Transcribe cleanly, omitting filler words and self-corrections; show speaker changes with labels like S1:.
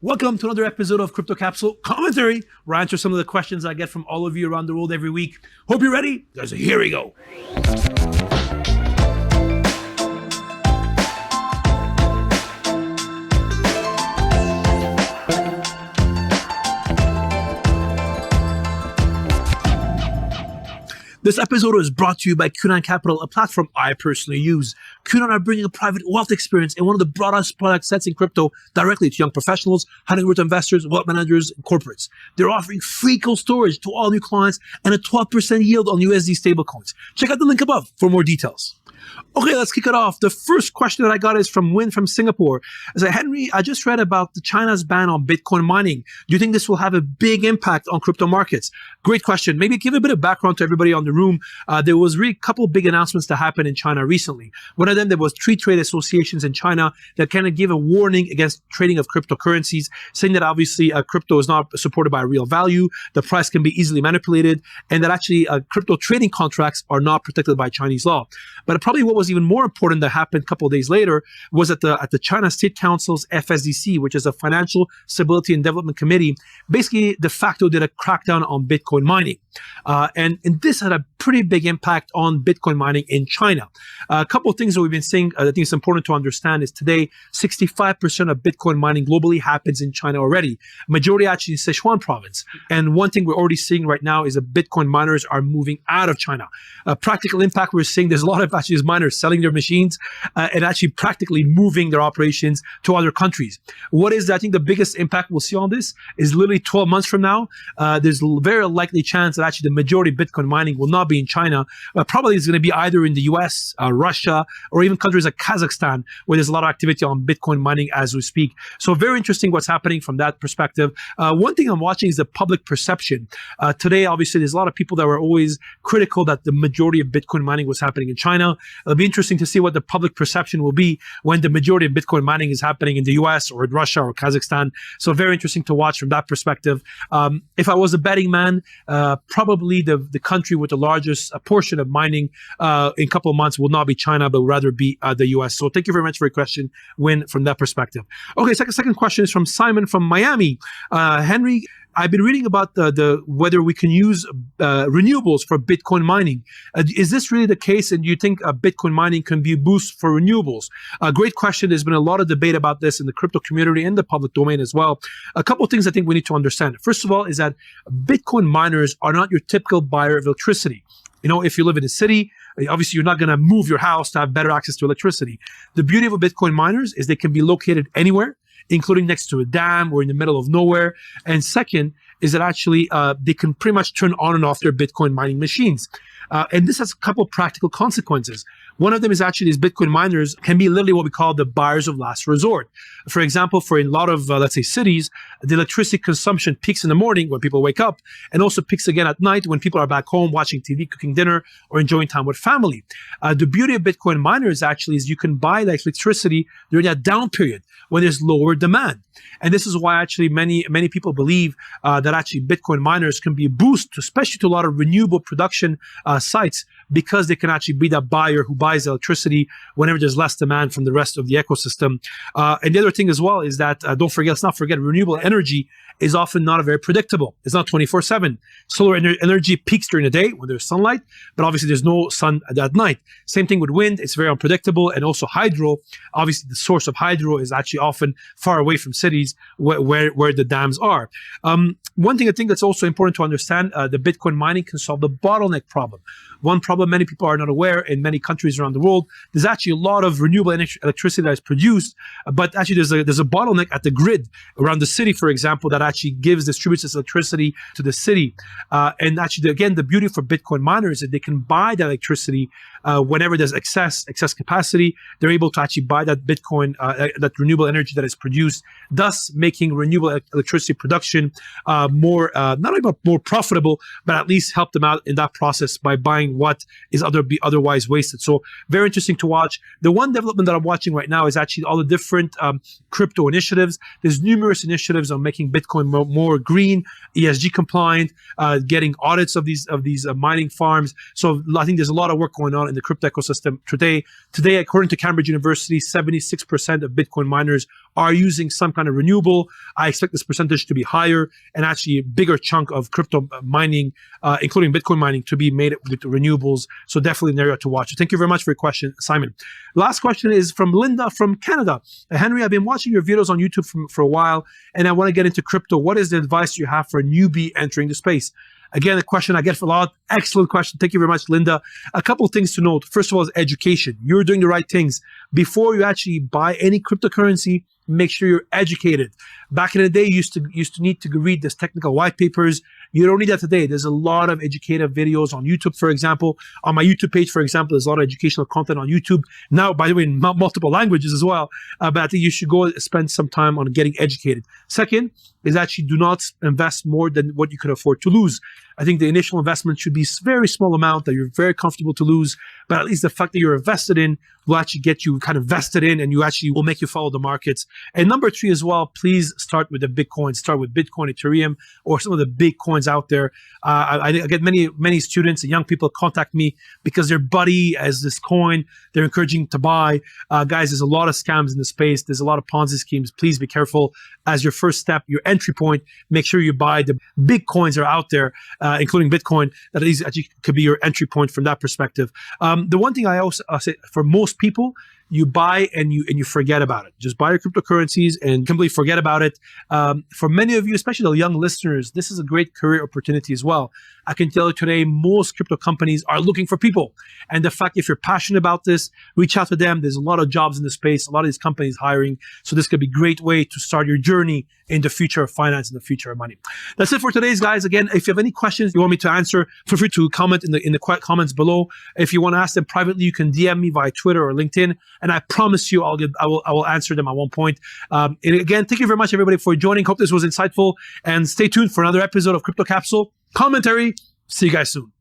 S1: Welcome to another episode of Crypto Capsule Commentary, where I answer some of the questions I get from all of you around the world every week. Hope you're ready. Here we go. This episode is brought to you by Q9 Capital, a platform I personally use. Q9 are bringing a private wealth experience in one of the broadest product sets in crypto directly to young professionals, high-net-worth investors, wealth managers, and corporates. They're offering free cold storage to all new clients and a 12% yield on USD stablecoins. Check out the link above for more details. Okay, let's kick it off. The first question that I got is from Win from Singapore. I said, Henri, I just read about China's ban on Bitcoin mining. Do you think this will have a big impact on crypto markets? Great question. Maybe give a bit of background to everybody on the room. There was really a couple of big announcements that happened in China recently. One of them, there was 3 trade associations in China that kind of gave a warning against trading of cryptocurrencies, saying that obviously crypto is not supported by real value, the price can be easily manipulated, and that actually crypto trading contracts are not protected by Chinese law. But probably what was even more important that happened a couple of days later was at the China State Council's FSDC, which is a Financial Stability and Development Committee, basically de facto did a crackdown on Bitcoin mining. And this had a pretty big impact on Bitcoin mining in China. A couple of things that we've been seeing, I think it's important to understand is today, 65% of Bitcoin mining globally happens in China already. Majority actually in Sichuan province. And one thing we're already seeing right now is that Bitcoin miners are moving out of China. Practical impact, we're seeing there's a lot of actually miners selling their machines and actually practically moving their operations to other countries. What is, I think, the biggest impact we'll see on this is literally 12 months from now, there's a very likely chance that actually the majority of Bitcoin mining will not be in China, but probably it's going to be either in the US, Russia, or even countries like Kazakhstan, where there's a lot of activity on Bitcoin mining as we speak. So very interesting what's happening from that perspective. One thing I'm watching is the public perception. Today, obviously, there's a lot of people that were always critical that the majority of Bitcoin mining was happening in China. It'll be interesting to see what the public perception will be when the majority of Bitcoin mining is happening in the US or in Russia or Kazakhstan. So very interesting to watch from that perspective. If I was a betting man, probably the country with the largest portion of mining in a couple of months will not be China, but rather be the US. So thank you very much for your question, Win, from that perspective. Okay, second question is from Simon from Miami. Henri, I've been reading about the whether we can use renewables for Bitcoin mining. Is this really the case? And do you think Bitcoin mining can be a boost for renewables? Great question. There's been a lot of debate about this in the crypto community and the public domain as well. A couple of things I think we need to understand. First of all, is that Bitcoin miners are not your typical buyer of electricity. You know, if you live in a city, obviously you're not going to move your house to have better access to electricity. The beauty of Bitcoin miners is they can be located anywhere, including next to a dam or in the middle of nowhere. And second is that actually they can pretty much turn on and off their Bitcoin mining machines. And this has a couple of practical consequences. One of them is actually these Bitcoin miners can be literally what we call the buyers of last resort. For example, for a lot of, let's say, cities, the electricity consumption peaks in the morning when people wake up and also peaks again at night when people are back home watching TV, cooking dinner, or enjoying time with family. The beauty of Bitcoin miners actually is you can buy the electricity during that down period when there's lower demand. And this is why actually many people believe that actually Bitcoin miners can be a boost, especially to a lot of renewable production sites, because they can actually be that buyer who buys electricity whenever there's less demand from the rest of the ecosystem. And the other thing as well is that, let's not forget, renewable energy is often not very predictable. It's not 24/7. Solar energy peaks during the day when there's sunlight, but obviously there's no sun at night. Same thing with wind. It's very unpredictable. And also hydro. Obviously, the source of hydro is actually often far away from cities where the dams are. One thing I think that's also important to understand, the Bitcoin mining can solve the bottleneck problem. One problem many people are not aware in many countries around the world, there's actually a lot of renewable electricity that is produced, but actually there's a bottleneck at the grid around the city, for example, that actually distributes this electricity to the city. And actually, again, the beauty for Bitcoin miners is that they can buy that electricity whenever there's excess capacity. They're able to actually buy that Bitcoin, that renewable energy that is produced, thus making renewable electricity production more, not only more profitable, but at least help them out in that process by buying what is otherwise wasted. So very interesting to watch. The one development that I'm watching right now is actually all the different crypto initiatives. There's numerous initiatives on making Bitcoin more green, ESG compliant, getting audits of these mining farms. So I think there's a lot of work going on in the crypto ecosystem today. Today, according to Cambridge University, 76% of Bitcoin miners are using some kind of renewable. I expect this percentage to be higher, and actually a bigger chunk of crypto mining, including Bitcoin mining, to be made with renewables. So definitely an area to watch. Thank you very much for your question, Simon. Last question is from Linda from Canada. Henri, I've been watching your videos on YouTube for a while, and I want to get into crypto. What is the advice you have for a newbie entering the space? Again, a question I get a lot. Excellent question. Thank you very much, Linda. A couple of things to note. First of all, is education. You're doing the right things. Before you actually buy any cryptocurrency, make sure you're educated. Back in the day, you used to need to read this technical white papers. You don't need that today. There's a lot of educative videos on YouTube, for example. On my YouTube page, for example, there's a lot of educational content on YouTube. Now, by the way, in multiple languages as well. But I think you should go spend some time on getting educated. Second is actually do not invest more than what you could afford to lose. I think the initial investment should be a very small amount that you're very comfortable to lose, but at least the fact that you're invested in will actually get you kind of vested in, and you actually will make you follow the markets. And number 3 as well, please start with the Bitcoin. Start with Bitcoin, Ethereum, or some of the big coins out there. I get many students and young people contact me because their buddy has this coin. They're encouraging to buy. Guys, there's a lot of scams in the space. There's a lot of Ponzi schemes. Please be careful. As your first step, your entry point, make sure you buy the big coins that are out there, including Bitcoin. That at least actually could be your entry point from that perspective. The one thing I also say for most people, you buy and you forget about it. Just buy your cryptocurrencies and completely forget about it. For many of you, especially the young listeners, this is a great career opportunity as well. I can tell you today, most crypto companies are looking for people. And the fact, if you're passionate about this, reach out to them. There's a lot of jobs in the space, a lot of these companies hiring. So this could be a great way to start your journey in the future of finance and the future of money. That's it for today's, guys. Again, if you have any questions you want me to answer, feel free to comment in the comments below. If you want to ask them privately, you can DM me via Twitter or LinkedIn, and I promise you I will answer them at one point. And again, thank you very much, everybody, for joining. Hope this was insightful, and stay tuned for another episode of Crypto Capsule Commentary. See you guys soon.